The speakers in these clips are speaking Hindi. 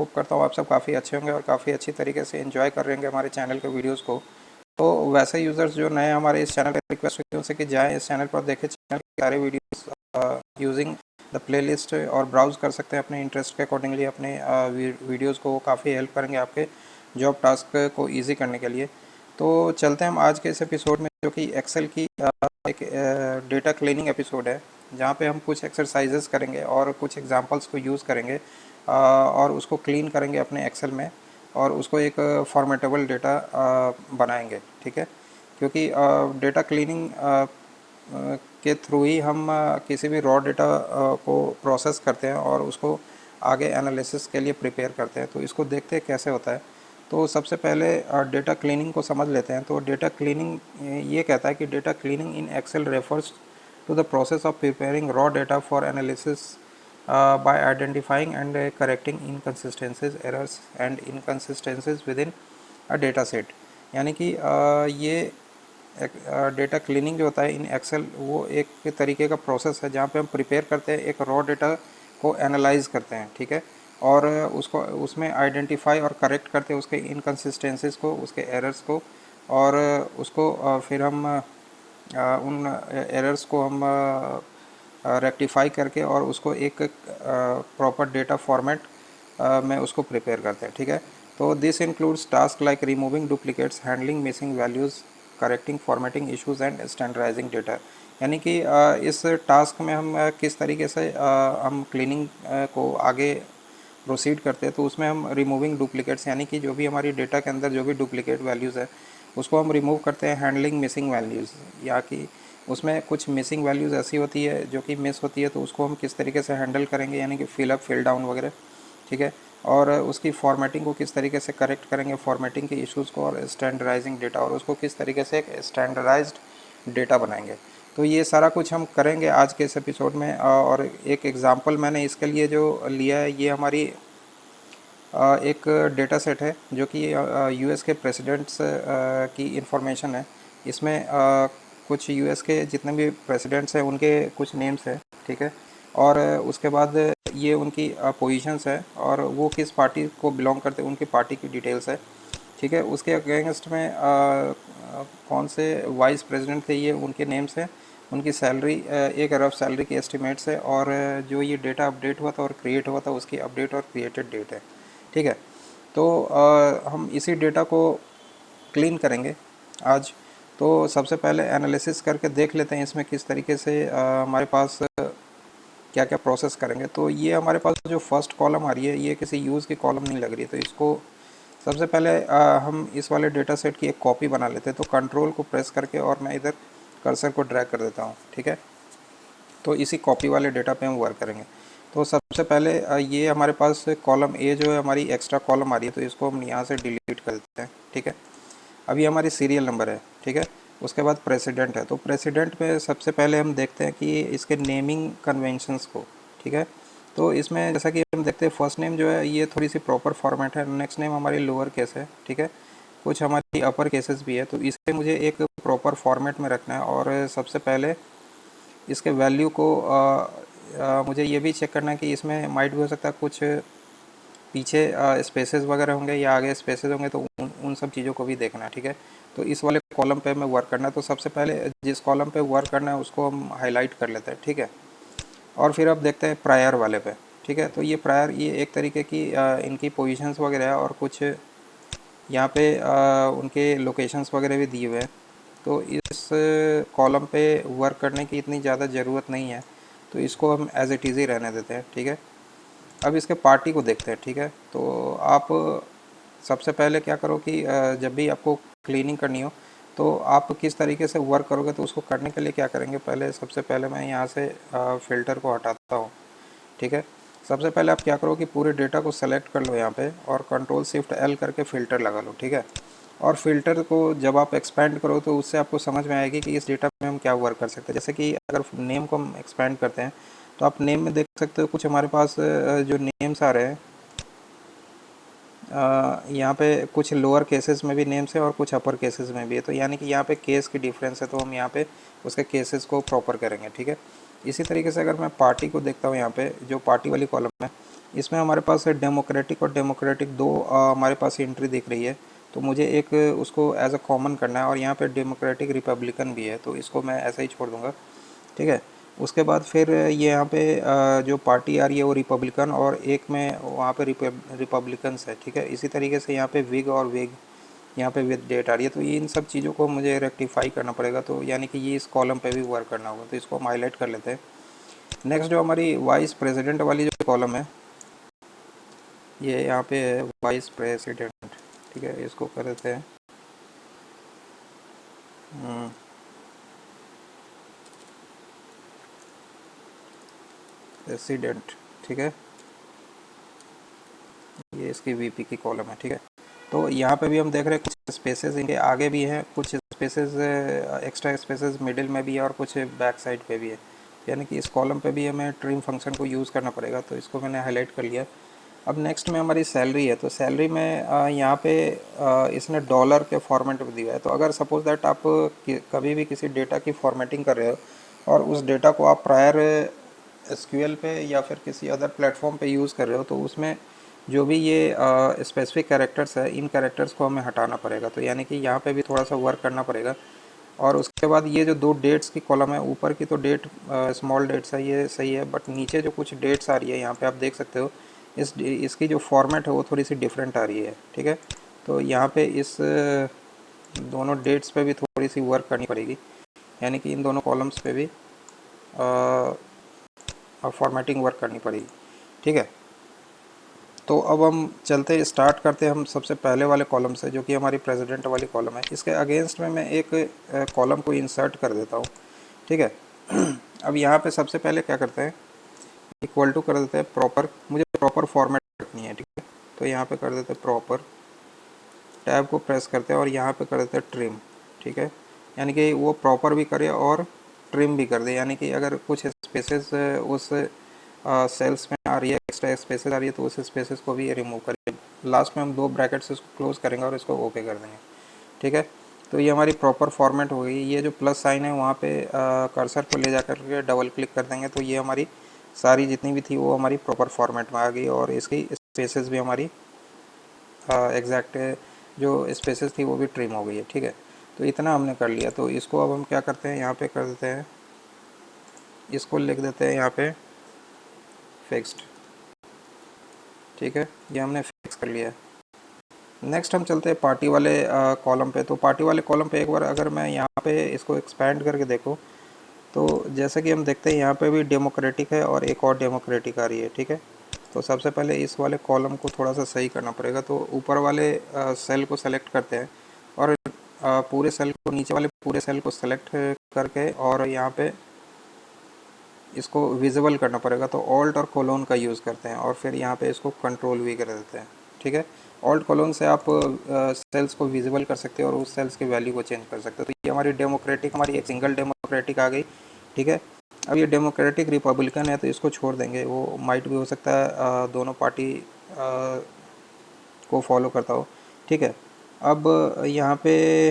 होप करता हूँ आप सब काफ़ी अच्छे होंगे और काफ़ी अच्छी तरीके से एंजॉय कर रहे होंगे हमारे चैनल के वीडियोस को। तो वैसे यूज़र्स जो नए हमारे इस चैनल पर रिक्वेस्ट होती है उनसे कि जाएँ इस चैनल पर देखें चैनल के सारे वीडियोस यूजिंग द प्लेलिस्ट और ब्राउज़ कर सकते हैं अपने इंटरेस्ट के अकॉर्डिंगली अपने वीडियोस को। काफ़ी हेल्प करेंगे आपके जॉब टास्क को ईजी करने के लिए। तो चलते हैं हम आज के इस एपिसोड में, जो कि एक्सेल की एक डेटा क्लीनिंग एपिसोड है, जहाँ पे हम कुछ एक्सरसाइजेस करेंगे और कुछ एग्जांपल्स को यूज़ करेंगे और उसको क्लीन करेंगे अपने एक्सेल में और उसको एक फॉर्मेटेबल डेटा बनाएंगे। ठीक है, क्योंकि डेटा क्लीनिंग के थ्रू ही हम किसी भी रॉ डेटा को प्रोसेस करते हैं और उसको आगे एनालिसिस के लिए प्रिपेयर करते हैं। तो इसको देखते हैं कैसे होता है। तो सबसे पहले डेटा क्लीनिंग को समझ लेते हैं। तो डेटा क्लीनिंग ये कहता है कि data cleaning in Excel refers to the process of preparing raw data for analysis by identifying and correcting inconsistencies, errors and inconsistencies within a data set। यानी कि ये डेटा क्लीनिंग जो होता है इन एक्सेल, वो एक तरीके का प्रोसेस है जहाँ पे हम प्रिपेयर करते हैं एक रॉ डेटा को एनालाइज करते हैं। ठीक है, और उसको उसमें आइडेंटिफाई और करेक्ट करते हैं उसके इनकन्सिस्टेंसीज को, उसके एरर्स को, और उसको फिर हम उन एरर्स को हम रेक्टिफाई करके और उसको एक प्रॉपर डेटा फॉर्मेट में उसको प्रिपेयर करते हैं। ठीक है, तो this includes task like removing duplicates, handling missing values, correcting formatting issues and standardising data. यानी कि इस टास्क में हम किस तरीके से हम क्लीनिंग को आगे प्रोसीड करते हैं। तो उसमें हम रिमूविंग डुप्लीकेट्स, यानी कि जो भी हमारी डेटा के अंदर जो भी डुप्लीकेट वैल्यूज़ है उसको हम रिमूव करते हैं। हैंडलिंग मिसिंग वैल्यूज़, या कि उसमें कुछ मिसिंग वैल्यूज़ ऐसी होती है जो कि मिस होती है, तो उसको हम किस तरीके से हैंडल करेंगे, यानी कि फिल अप फिल डाउन वगैरह। ठीक है, और उसकी फॉर्मेटिंग को किस तरीके से करेक्ट करेंगे, फॉर्मेटिंग के इश्यूज़ को, और स्टैंडर्डाइजिंग डेटा, और उसको किस तरीके से एक स्टैंडर्डाइज्ड डेटा बनाएंगे। तो ये सारा कुछ हम करेंगे आज के इस एपिसोड में। और एक एग्जांपल मैंने इसके लिए जो लिया है, ये हमारी एक डेटा सेट है जो कि यूएस के प्रेसिडेंट्स की इंफॉर्मेशन है। इसमें कुछ यूएस के जितने भी प्रेसिडेंट्स हैं उनके कुछ नेम्स हैं। ठीक है, और उसके बाद ये उनकी पोजीशंस है और वो किस पार्टी को बिलोंग करते हैं, उनकी पार्टी की डिटेल्स है। ठीक है, उसके अगेंस्ट में कौन से वाइस प्रेसिडेंट थे ये उनके नेम्स हैं, उनकी सैलरी, एक रफ सैलरी की एस्टिमेट्स है, और जो ये डेटा अपडेट हुआ था और क्रिएट हुआ था उसकी अपडेट और क्रिएटेड डेट है। ठीक है, तो हम इसी डेटा को क्लीन करेंगे आज। तो सबसे पहले एनालिसिस करके देख लेते हैं इसमें किस तरीके से हमारे पास क्या क्या प्रोसेस करेंगे। तो ये हमारे पास जो फर्स्ट कॉलम आ रही है ये किसी यूज़ की कॉलम नहीं लग रही है, तो इसको सबसे पहले हम इस वाले डेटा सेट की एक कॉपी बना लेते हैं। तो कंट्रोल को प्रेस करके और मैं इधर कर्सर को ड्रैग कर देता हूँ। ठीक है, तो इसी कॉपी वाले डेटा पे हम वर्क करेंगे। तो सबसे पहले ये हमारे पास कॉलम ए जो है हमारी एक्स्ट्रा कॉलम आ रही है, तो इसको हम यहाँ से डिलीट कर देते हैं। ठीक है, अभी हमारी सीरियल नंबर है। ठीक है, उसके बाद प्रेसिडेंट है। तो प्रेसिडेंट में सबसे पहले हम देखते हैं कि इसके नेमिंग कन्वेंशंस को। ठीक है, तो इसमें जैसा कि हम देखते हैं फर्स्ट नेम जो है ये थोड़ी सी प्रॉपर फॉर्मेट है, नेक्स्ट नेम हमारी लोअर केस है। ठीक है, कुछ हमारी अपर केसेस भी है, तो इसे मुझे एक प्रॉपर फॉर्मेट में रखना है। और सबसे पहले इसके वैल्यू को मुझे ये भी चेक करना है कि इसमें माइट भी हो सकता है कुछ पीछे स्पेसेस वगैरह होंगे या आगे स्पेसेस होंगे, तो उन सब चीज़ों को भी देखना है। ठीक है, तो इस वाले कॉलम पे हमें वर्क करना है। तो सबसे पहले जिस कॉलम पे वर्क करना है उसको हम हाईलाइट कर लेते हैं। ठीक है, और फिर अब देखते हैं प्रायर वाले पे। ठीक है, तो ये प्रायर ये एक तरीके की इनकी पोजीशंस वगैरह है और कुछ यहाँ पे उनके लोकेशंस वगैरह भी दिए हुए हैं। तो इस कॉलम पे वर्क करने की इतनी ज़्यादा ज़रूरत नहीं है, तो इसको हम एज इट इज़ ही रहने देते हैं। ठीक है, अब इसके पार्टी को देखते हैं। ठीक है, तो आप सबसे पहले क्या करो कि जब भी आपको क्लीनिंग करनी हो तो आप किस तरीके से वर्क करोगे, तो उसको करने के लिए क्या करेंगे, पहले सबसे पहले मैं यहाँ से फ़िल्टर को हटाता हूँ। ठीक है, सबसे पहले आप क्या करो कि पूरे डेटा को सेलेक्ट कर लो यहाँ पे और कंट्रोल शिफ्ट एल करके फ़िल्टर लगा लो। ठीक है, और फिल्टर को जब आप एक्सपेंड करो तो उससे आपको समझ में आएगी कि इस डेटा में हम क्या वर्क कर सकते हैं। जैसे कि अगर नेम को हम एक्सपेंड करते हैं तो आप नेम में देख सकते हो कुछ हमारे पास जो नेम्स आ रहे हैं यहाँ पे कुछ लोअर केसेस में भी नेम्स है और कुछ अपर केसेस में भी है, तो यानी कि यहाँ पे केस की डिफरेंस है, तो हम यहाँ पे उसके केसेस को प्रॉपर करेंगे। ठीक है, इसी तरीके से अगर मैं पार्टी को देखता हूँ यहाँ पे जो पार्टी वाली कॉलम है, इसमें हमारे पास डेमोक्रेटिक और डेमोक्रेटिक दो हमारे पास एंट्री दिख रही है। तो मुझे एक उसको एज अ कॉमन करना है, और यहाँ पे डेमोक्रेटिक रिपब्लिकन भी है, तो इसको मैं ऐसे ही छोड़ दूँगा। ठीक है। उसके बाद फिर ये यहाँ पे जो पार्टी आ रही है वो रिपब्लिकन, और एक में वहाँ पे रिपब्लिकन्स है। ठीक है। इसी तरीके से यहाँ पे विग और वेग यहाँ पे विद डेट आ रही है। तो ये इन सब चीज़ों को मुझे रेक्टिफाई करना पड़ेगा, तो यानी कि ये इस कॉलम पे भी वर्क करना होगा, तो इसको हम हाईलाइट कर लेते हैं। नेक्स्ट जो हमारी वाइस प्रेसिडेंट वाली जो कॉलम है, ये यहाँ पे है वाइस प्रेसिडेंट। ठीक है, इसको कर देते हैं प्रेसिडेंट। ठीक है, ये इसकी वीपी की कॉलम है। ठीक है, तो यहाँ पे भी हम देख रहे हैं कुछ स्पेसेस इनके आगे भी हैं, कुछ स्पेसेस एक्स्ट्रा स्पेसेस मिडिल में भी है, और कुछ बैक साइड पे भी है। यानी कि इस कॉलम पे भी हमें ट्रिम फंक्शन को यूज़ करना पड़ेगा, तो इसको मैंने हाईलाइट कर लिया। अब नेक्स्ट में हमारी सैलरी है, तो सैलरी में यहाँ पे इसने डॉलर के फॉर्मेट में दिया है। तो अगर सपोज दैट आप कभी भी किसी डेटा की फॉर्मेटिंग कर रहे हो, और उस डेटा को आप प्रायर एसक्यूएल पे या फिर किसी अदर प्लेटफॉर्म पे यूज़ कर रहे हो, तो उसमें जो भी ये स्पेसिफिक कैरेक्टर्स है, इन कैरेक्टर्स को हमें हटाना पड़ेगा। तो यानी कि यहाँ पे भी थोड़ा सा वर्क करना पड़ेगा। और उसके बाद ये जो दो डेट्स की कॉलम है, ऊपर की तो डेट स्मॉल डेट्स है, ये सही है, बट नीचे जो कुछ डेट्स आ रही है यहाँ पे आप देख सकते हो, इसकी जो फॉर्मेट है वो थोड़ी सी डिफरेंट आ रही है। ठीक है, तो यहाँ पे इस दोनों डेट्स पे भी थोड़ी सी वर्क करनी पड़ेगी, यानी कि इन दोनों कॉलम्स पे भी फॉर्मेटिंग वर्क करनी पड़ेगी। ठीक है, तो अब हम चलते स्टार्ट करते हैं हम सबसे पहले वाले कॉलम से, जो कि हमारी प्रेसिडेंट वाली कॉलम है। इसके अगेंस्ट में मैं एक कॉलम को इंसर्ट कर देता हूँ। ठीक है, अब यहाँ पे सबसे पहले क्या करते हैं, इक्वल टू कर देते हैं प्रॉपर, मुझे प्रॉपर फॉर्मेट रखनी है। ठीक है, तो यहाँ पे कर देते हैं प्रॉपर, टैब को प्रेस करते हैं और यहाँ पे कर देते हैं ट्रिम। ठीक है, यानी कि वो प्रॉपर भी करे और ट्रिम भी कर दे, यानी कि अगर कुछ स्पेसेस उस सेल्स में आ रही है, एक्स्ट्रा स्पेसेस आ रही है, तो उस स्पेसेस को भी रिमूव करें। लास्ट में हम दो ब्रैकेट से इसको क्लोज करेंगे और इसको ओके कर देंगे। ठीक है, तो ये हमारी प्रॉपर फॉर्मेट हो गई। ये जो प्लस साइन है वहाँ पे कर्सर को ले जा कर के डबल क्लिक कर देंगे, तो ये हमारी सारी जितनी भी थी वो हमारी प्रॉपर फॉर्मेट में आ गई, और इसकी स्पेसेस भी हमारी एग्जैक्ट जो स्पेसेस थी वो भी ट्रिम हो गई है। ठीक है, तो इतना हमने कर लिया। तो इसको अब हम क्या करते हैं, यहाँ पे कर देते हैं, इसको लिख देते हैं यहाँ पे फिक्स्ड। ठीक है, ये हमने फिक्स कर लिया है। नेक्स्ट हम चलते हैं पार्टी वाले कॉलम पे। तो पार्टी वाले कॉलम पे एक बार अगर मैं यहाँ पे इसको एक्सपैंड करके देखूँ, तो जैसे कि हम देखते हैं यहाँ पे भी डेमोक्रेटिक है और एक और डेमोक्रेटिक आ रही है। ठीक है, तो सबसे पहले इस वाले कॉलम को थोड़ा सा सही करना पड़ेगा। तो ऊपर वाले सेल को सेलेक्ट करते हैं, और पूरे सेल को, नीचे वाले पूरे सेल को सेलेक्ट करके, और यहाँ पे इसको विजिबल करना पड़ेगा। तो ऑल्ट और कोलोन का यूज़ करते हैं, और फिर यहाँ पे इसको कंट्रोल भी कर देते हैं। ठीक है, ऑल्ट कोलोन से आप सेल्स को विजिबल कर सकते हो और उस सेल्स की वैल्यू को चेंज कर सकते हो। तो ये हमारी डेमोक्रेटिक, हमारी एक सिंगल डेमोक्रेटिक आ गई। ठीक है, अब ये डेमोक्रेटिक रिपब्लिकन है, तो इसको छोड़ देंगे, वो माइट भी हो सकता है दोनों पार्टी को फॉलो करता हो। ठीक है, अब यहाँ पे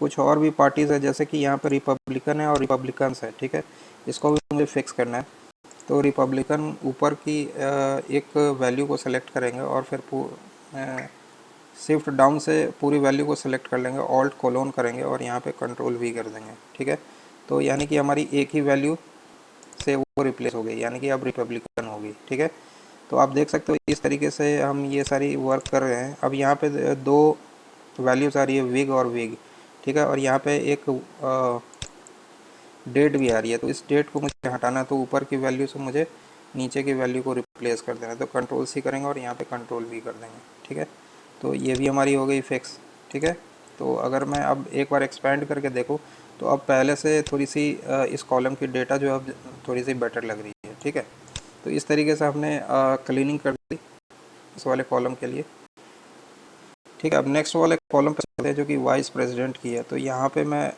कुछ और भी पार्टीज़ है, जैसे कि यहाँ पर रिपब्लिकन है और रिपब्लिकन्स है। ठीक है, इसको भी मुझे फिक्स करना है। तो रिपब्लिकन ऊपर की एक वैल्यू को सेलेक्ट करेंगे, और फिर शिफ्ट डाउन से पूरी वैल्यू को सेलेक्ट कर लेंगे, ऑल्ट कोलोन करेंगे और यहाँ पे कंट्रोल भी कर देंगे। ठीक है, तो यानी कि हमारी एक ही वैल्यू से वो रिप्लेस हो गई, यानी कि अब रिपब्लिकन होगी। ठीक है, तो आप देख सकते हो इस तरीके से हम ये सारी वर्क कर रहे हैं। अब यहाँ पे दो वैल्यूज़ आ रही है, विग और विग। ठीक है, और यहाँ पे एक डेट भी आ रही है, तो इस डेट को मुझे हटाना है, तो ऊपर की वैल्यू से मुझे नीचे की वैल्यू को रिप्लेस कर देना है। तो कंट्रोल सी करेंगे और यहाँ पे कंट्रोल भी कर देंगे। ठीक है, तो ये भी हमारी हो गई फिक्स। ठीक है, तो अगर मैं अब एक बार एक्सपैंड करके देखूँ, तो अब पहले से थोड़ी सी इस कॉलम की डेटा जो अब थोड़ी सी बेटर लग रही है। ठीक है, तो इस तरीके से हमने क्लीनिंग कर दी इस वाले कॉलम के लिए। ठीक है, अब नेक्स्ट वाले कॉलम पर चलते हैं, जो कि वाइस प्रेसिडेंट की है। तो यहाँ पे मैं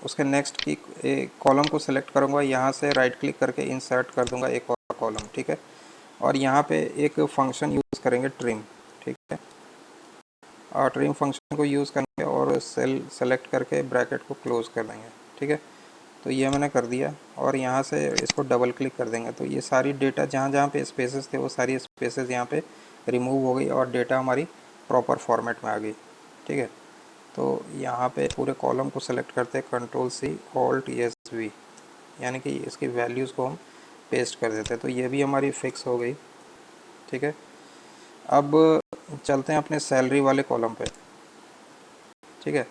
उसके नेक्स्ट की कॉलम को सेलेक्ट करूँगा, यहाँ से राइट क्लिक करके इंसर्ट कर दूँगा एक और कॉलम। ठीक है, और यहाँ पे एक फंक्शन यूज़ करेंगे ट्रिम। ठीक है, और ट्रिम फंक्शन को यूज़ करेंगे और सेल सेलेक्ट करके ब्रैकेट को क्लोज कर देंगे। ठीक है, तो ये मैंने कर दिया और यहाँ से इसको डबल क्लिक कर देंगे तो ये सारी डेटा जहाँ जहाँ पे स्पेसेस थे वो सारी स्पेसेस यहाँ पे रिमूव हो गई और डेटा हमारी प्रॉपर फॉर्मेट में आ गई। ठीक है, तो यहाँ पे पूरे कॉलम को सेलेक्ट करते हैं, control C alt S V, यानी कि इसकी वैल्यूज़ को हम पेस्ट कर देते हैं। तो ये भी हमारी फिक्स हो गई। ठीक है, अब चलते हैं अपने सैलरी वाले कॉलम पे। ठीक है,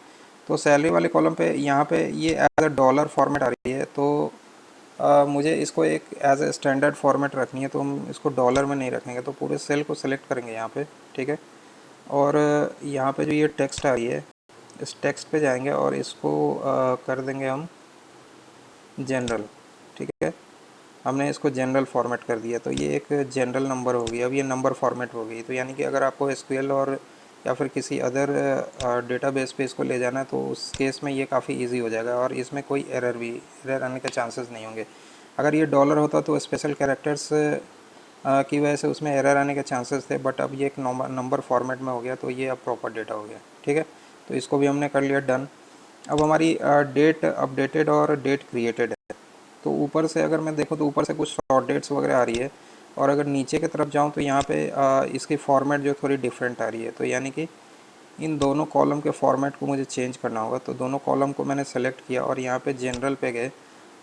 तो सैलरी वाले कॉलम पे यहाँ पे ये एज अ डॉलर फॉर्मेट आ रही है, तो मुझे इसको एक एज ए स्टैंडर्ड फॉर्मेट रखनी है, तो हम इसको डॉलर में नहीं रखेंगे, तो पूरे सेल को सिलेक्ट करेंगे यहाँ पे। ठीक है, और यहाँ पे जो ये टेक्स्ट आ रही है इस टेक्स्ट पे जाएंगे और इसको कर देंगे हम जनरल। ठीक है, हमने इसको जनरल फॉर्मेट कर दिया, तो ये एक जनरल नंबर हो गई। अब ये नंबर फॉर्मेट हो गई, तो यानी कि अगर आपको एसक्यूएल और या फिर किसी अदर डेटाबेस पे इसको ले जाना है तो उस केस में ये काफ़ी इजी हो जाएगा और इसमें कोई एरर आने के चांसेस नहीं होंगे। अगर ये डॉलर होता तो स्पेशल कैरेक्टर्स की वजह से उसमें एरर आने के चांसेस थे, बट अब ये एक नंबर फॉर्मेट में हो गया, तो ये अब प्रॉपर डेटा हो गया। ठीक है, तो इसको भी हमने कर लिया डन। अब हमारी डेट अपडेटेड और डेट क्रिएटेड है, तो ऊपर से अगर मैं देखूँ तो ऊपर से कुछ शॉर्ट डेट्स वगैरह आ रही है, और अगर नीचे की तरफ जाऊँ तो यहाँ पे इसकी फॉर्मेट जो थोड़ी डिफरेंट आ रही है। तो यानी कि इन दोनों कॉलम के फॉर्मेट को मुझे चेंज करना होगा। तो दोनों कॉलम को मैंने सेलेक्ट किया और यहाँ पे जनरल पे गए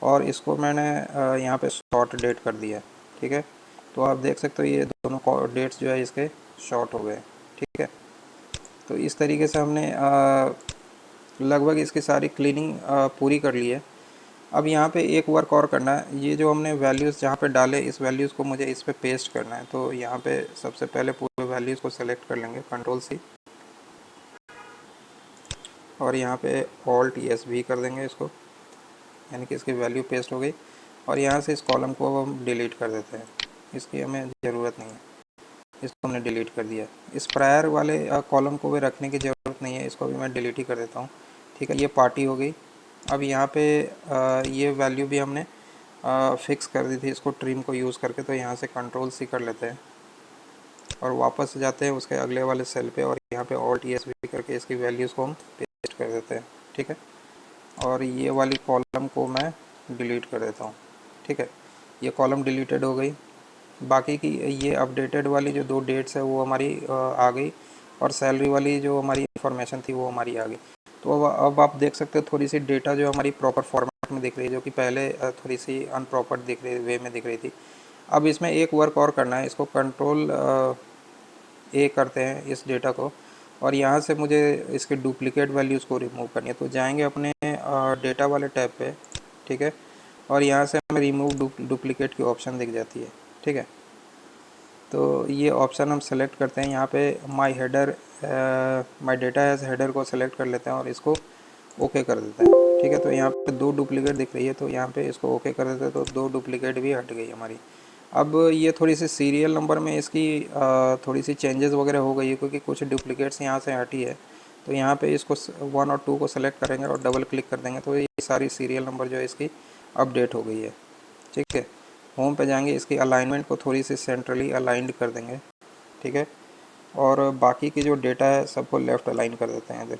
और इसको मैंने यहाँ पे शॉर्ट डेट कर दिया। ठीक है, तो आप देख सकते हो ये दोनों डेट्स जो है इसके शॉर्ट हो गए। ठीक है, तो इस तरीके से हमने लगभग इसकी सारी क्लीनिंग पूरी कर ली है। अब यहाँ पे एक वर्क और करना है, ये जो हमने वैल्यूज़ जहाँ पे डाले इस वैल्यूज़ को मुझे इस पे पेस्ट करना है। तो यहाँ पे सबसे पहले पूरे वैल्यूज़ को सेलेक्ट कर लेंगे, कंट्रोल सी, और यहाँ पे ऑल्ट एस भी कर देंगे इसको, यानी कि इसकी वैल्यू पेस्ट हो गई। और यहाँ से इस कॉलम को अब हम डिलीट कर देते हैं, इसकी हमें ज़रूरत नहीं है, इसको हमने डिलीट कर दिया। इस प्रायर वाले कॉलम को भी रखने की ज़रूरत नहीं है, इसको भी मैं डिलीट ही कर देता हूँ। ठीक है, ये पार्टी हो गई। अब यहाँ पे ये वैल्यू भी हमने फिक्स कर दी थी इसको ट्रिम को यूज़ करके, तो यहाँ से कंट्रोल सी कर लेते हैं और वापस जाते हैं उसके अगले वाले सेल पे और यहाँ पे ऑल्ट एस भी करके इसकी वैल्यूज़ को हम पेस्ट कर देते हैं। ठीक है, और ये वाली कॉलम को मैं डिलीट कर देता हूँ। ठीक है, ये कॉलम डिलीटेड हो गई। बाकी की ये अपडेटेड वाली जो 2 डेट्स है वो हमारी आ गई, और सैलरी वाली जो हमारी इन्फॉर्मेशन थी वो हमारी आ गई। तो अब आप देख सकते हो थोड़ी सी डेटा जो हमारी प्रॉपर फॉर्मेट में दिख रही है, जो कि पहले थोड़ी सी अनप्रॉपर दिख रही वे में दिख रही थी। अब इसमें एक वर्क और करना है, इसको कंट्रोल ए करते हैं इस डेटा को, और यहाँ से मुझे इसके डुप्लीकेट वैल्यूज़ को रिमूव करनी है। तो जाएंगे अपने डेटा वाले टैब पे। ठीक है, और यहाँ से हमें रिमूव डुप्लीकेट की ऑप्शन दिख जाती है। ठीक है, तो ये ऑप्शन हम सेलेक्ट करते हैं, यहाँ पे my header my data as header को सेलेक्ट कर लेते हैं और इसको ओके कर देते हैं। ठीक है, तो यहाँ पे 2 डुप्लीकेट दिख रही है, तो यहाँ पे इसको ओके कर देते हैं, तो 2 डुप्लीकेट भी हट गई हमारी। अब ये थोड़ी सी सीरियल नंबर में इसकी थोड़ी सी चेंजेस वगैरह हो गई है, क्योंकि कुछ डुप्लीकेट्स यहाँ से हटी है। तो यहाँ पे इसको 1 और 2 को सेलेक्ट करेंगे और डबल क्लिक कर देंगे, तो ये सारी सीरियल नंबर जो है इसकी अपडेट हो गई है। ठीक है, होम पे जाएंगे, इसकी अलाइनमेंट को थोड़ी सी सेंट्रली अलाइंड कर देंगे। ठीक है, और बाकी की जो डेटा है सबको लेफ़्ट अलाइन कर देते हैं इधर।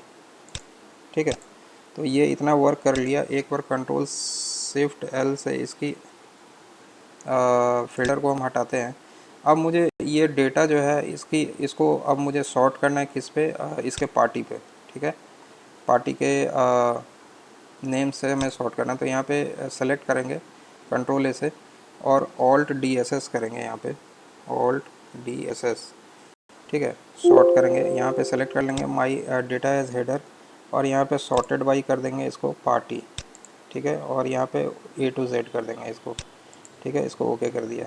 ठीक है, तो ये इतना वर्क कर लिया। एक बार कंट्रोल शिफ्ट एल से इसकी फिल्टर को हम हटाते हैं। अब मुझे ये डेटा जो है इसको अब मुझे सॉर्ट करना है किस पे, इसके पार्टी पे। ठीक है, पार्टी के नेम से हमें सॉर्ट करना है, तो यहाँ पे सेलेक्ट करेंगे कंट्रोल ए से और ऑल्ट डी एस एस करेंगे, यहाँ पे ऑल्ट डी एस एस। ठीक है, सॉर्ट करेंगे, यहाँ पे सेलेक्ट कर लेंगे माई डेटा एज हेडर और यहाँ पे सॉर्टेड बाई कर देंगे इसको पार्टी। ठीक है, और यहाँ पे ए टू जेड कर देंगे इसको। ठीक है, इसको ओके कर दिया।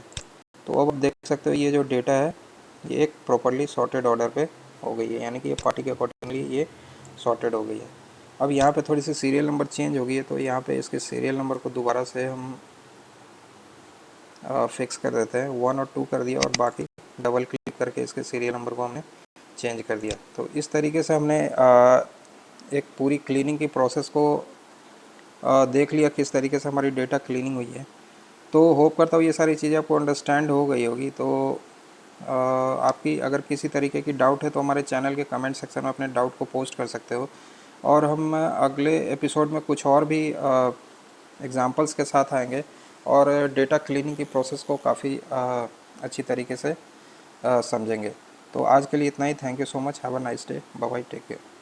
तो अब आप देख सकते हो ये जो डेटा है ये एक प्रॉपरली सॉर्टेड ऑर्डर पे हो गई है, यानी कि ये पार्टी के अकॉर्डिंगली ये सॉर्टेड हो गई है। अब यहाँ पे थोड़ी सी सीरियल नंबर चेंज हो गई है, तो यहाँ पे इसके सीरियल नंबर को दोबारा से हम फिक्स कर देते हैं। 1 और 2 कर दिया और बाकी डबल क्लिक करके इसके सीरियल नंबर को हमने चेंज कर दिया। तो इस तरीके से हमने एक पूरी क्लीनिंग की प्रोसेस को देख लिया, किस तरीके से हमारी डेटा क्लीनिंग हुई है। तो होप करता हूँ ये सारी चीज़ें आपको अंडरस्टैंड हो गई होगी। तो आपकी अगर किसी तरीके की डाउट है तो हमारे चैनल के कमेंट सेक्शन में अपने डाउट को पोस्ट कर सकते हो, और हम अगले एपिसोड में कुछ और भी एग्जांपल्स के साथ आएंगे और डेटा क्लीनिंग की प्रोसेस को काफ़ी अच्छी तरीके से समझेंगे। तो आज के लिए इतना ही। Thank you so much. Have a nice day. Bye bye. Take care.